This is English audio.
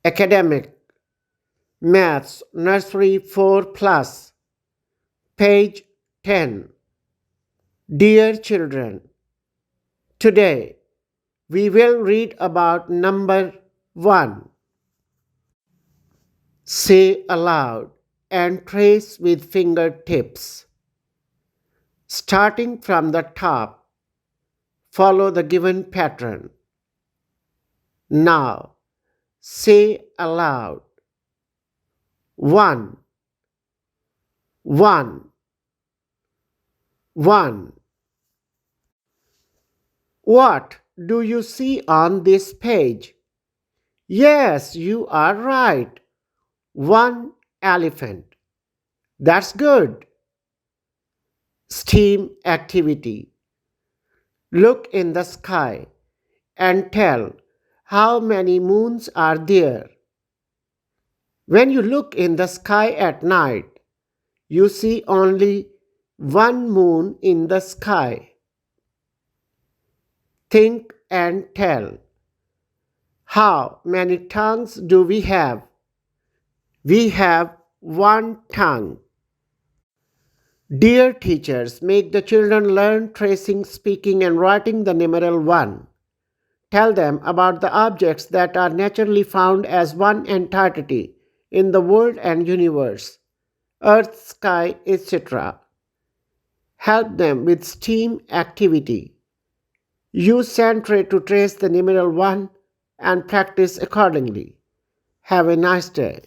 Academic Maths Nursery 4 Plus, page 10. Dear children, today we will read about number 1. Say aloud and trace with fingertips. Starting from the top, follow the given pattern. Now, say aloud. 1, 1, 1. What do you see on this page? Yes, you are right. One elephant. That's good. STEAM activity. Look in the sky and tell how many moons are there. When you look in the sky at night, you see only one moon in the sky. Think and tell. How many tongues do we have? We have one tongue. Dear teachers, make the children learn tracing, speaking, and writing the numeral 1. Tell them about the objects that are naturally found as one entity in the world and universe, earth, sky, etc. Help them with STEAM activity. Use Sentry to trace the numeral 1 and practice accordingly. Have a nice day.